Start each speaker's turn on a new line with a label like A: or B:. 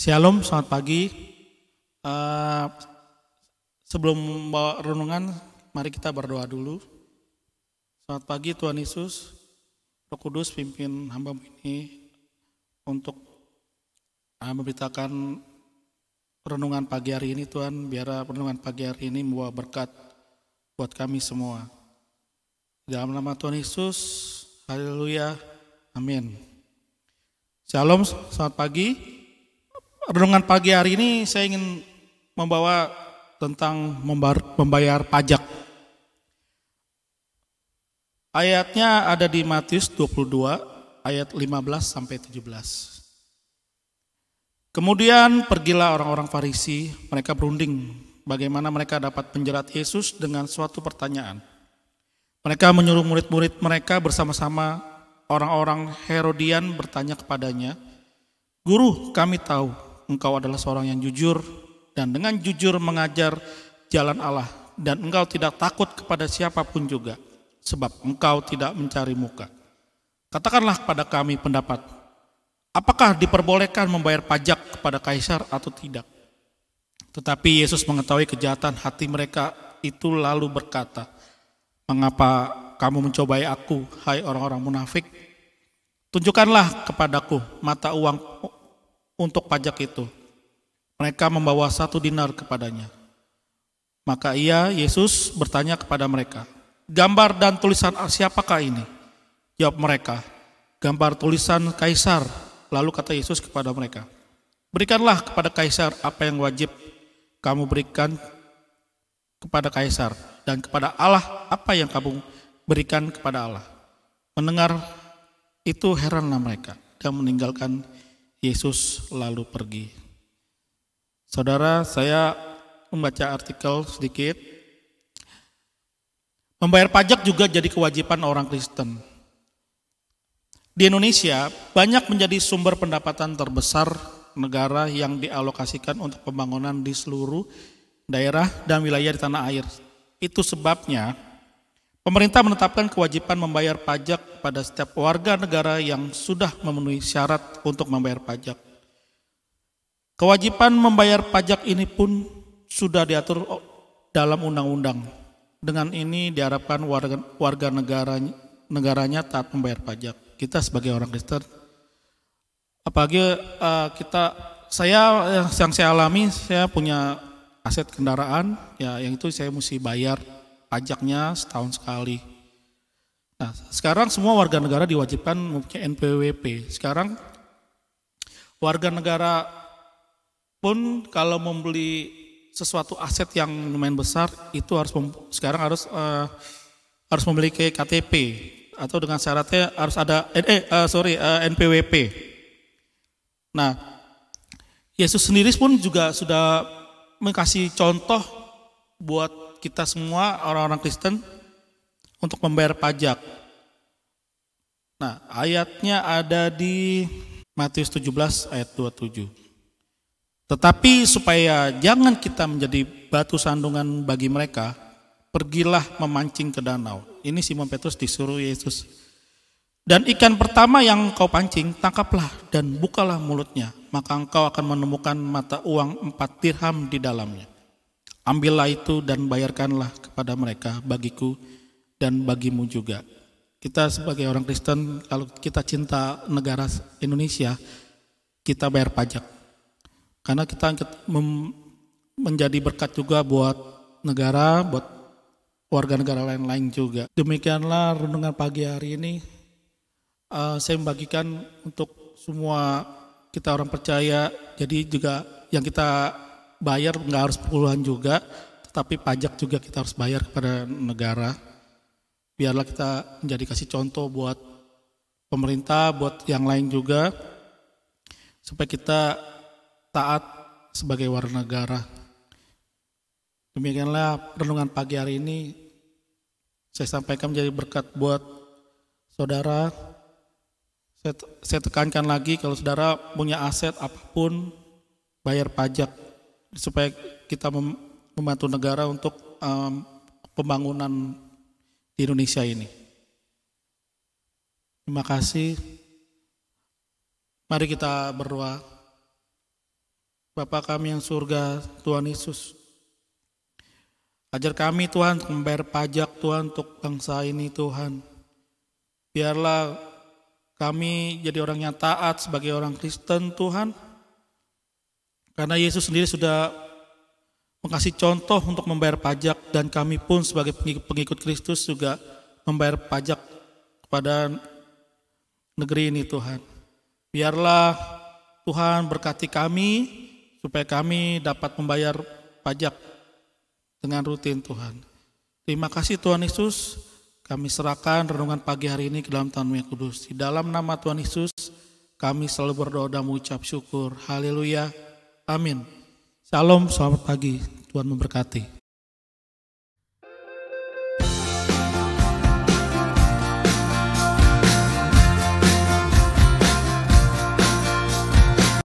A: Shalom, selamat pagi. Eh, Sebelum bawa renungan, mari kita berdoa dulu. Selamat pagi Tuhan Yesus, Roh Kudus pimpin hamba ini untuk memberitakan renungan pagi hari ini Tuhan. Biar renungan pagi hari ini membawa berkat buat kami semua. Dalam nama Tuhan Yesus, haleluya, amin. Shalom, selamat pagi. Renungan pagi hari ini saya ingin membawa tentang membayar pajak. Ayatnya ada di Matius 22 ayat 15 sampai 17. Kemudian pergilah orang-orang Farisi, mereka berunding bagaimana mereka dapat menjerat Yesus dengan suatu pertanyaan. Mereka menyuruh murid-murid mereka bersama-sama orang-orang Herodian bertanya kepadanya, "Guru, kami tahu Engkau adalah seorang yang jujur dan dengan jujur mengajar jalan Allah dan Engkau tidak takut kepada siapapun juga, sebab Engkau tidak mencari muka. Katakanlah kepada kami pendapat, apakah diperbolehkan membayar pajak kepada kaisar atau tidak?" Tetapi Yesus mengetahui kejahatan hati mereka itu lalu berkata, "Mengapa kamu mencobai aku, hai orang-orang munafik? Tunjukkanlah kepadaku mata uang untuk pajak itu." Mereka membawa 1 dinar kepadanya. Maka Yesus bertanya kepada mereka, "Gambar dan tulisan siapakah ini?" Jawab mereka, "Gambar tulisan Kaisar." Lalu kata Yesus kepada mereka, "Berikanlah kepada Kaisar apa yang wajib kamu berikan kepada Kaisar, dan kepada Allah apa yang kamu berikan kepada Allah." Mendengar itu heranlah mereka dan meninggalkan Yesus lalu pergi. Saudara, saya membaca artikel sedikit. Membayar pajak juga jadi kewajiban orang Kristen. Di Indonesia, banyak menjadi sumber pendapatan terbesar negara yang dialokasikan untuk pembangunan di seluruh daerah dan wilayah di tanah air. Itu sebabnya pemerintah menetapkan kewajiban membayar pajak pada setiap warga negara yang sudah memenuhi syarat untuk membayar pajak. Kewajiban membayar pajak ini pun sudah diatur dalam undang-undang. Dengan ini diharapkan warga negaranya taat membayar pajak. Kita sebagai orang Kristen, apalagi yang saya alami, saya punya aset kendaraan, ya yang itu saya mesti bayar pajaknya setahun sekali. Nah, sekarang semua warga negara diwajibkan mempunyai NPWP. Sekarang warga negara pun kalau membeli sesuatu aset yang lumayan besar itu sekarang harus memiliki KTP atau dengan syaratnya harus ada NPWP. Nah, Yesus sendiri pun juga sudah mengasih contoh buat kita semua orang-orang Kristen untuk membayar pajak. Nah, ayatnya ada di Matius 17 ayat 27. "Tetapi supaya jangan kita menjadi batu sandungan bagi mereka, pergilah memancing ke danau." Ini Simon Petrus disuruh Yesus. "Dan ikan pertama yang kau pancing, tangkaplah dan bukalah mulutnya, maka engkau akan menemukan mata uang 4 dirham di dalamnya. Ambillah itu dan bayarkanlah kepada mereka, bagiku dan bagimu juga." Kita sebagai orang Kristen, kalau kita cinta negara Indonesia, kita bayar pajak. Karena kita menjadi berkat juga buat negara, buat warga negara lain-lain juga. Demikianlah renungan pagi hari ini. Saya membagikan untuk semua kita orang percaya. Jadi juga yang kita bayar nggak harus puluhan juga, tetapi pajak juga kita harus bayar kepada negara. Biarlah kita menjadi kasih contoh buat pemerintah, buat yang lain juga, supaya kita taat sebagai warga negara. Demikianlah renungan pagi hari ini saya sampaikan menjadi berkat buat saudara. Saya tekankan lagi, kalau saudara punya aset apapun, bayar pajak supaya kita membantu negara untuk pembangunan di Indonesia ini. Terima kasih. Mari kita berdoa. Bapa kami yang surga, Tuhan Yesus, ajar kami Tuhan untuk membayar pajak Tuhan untuk bangsa ini Tuhan. Biarlah kami jadi orang yang taat sebagai orang Kristen Tuhan. Karena Yesus sendiri sudah mengasih contoh untuk membayar pajak, dan kami pun sebagai pengikut Kristus juga membayar pajak kepada negeri ini Tuhan. Biarlah Tuhan berkati kami supaya kami dapat membayar pajak dengan rutin Tuhan. Terima kasih Tuhan Yesus. Kami serahkan renungan pagi hari ini ke dalam Tangan yang kudus. Di dalam nama Tuhan Yesus, kami selalu berdoa dan mengucap syukur. Haleluya. Amin. Shalom, selamat pagi. Tuhan memberkati.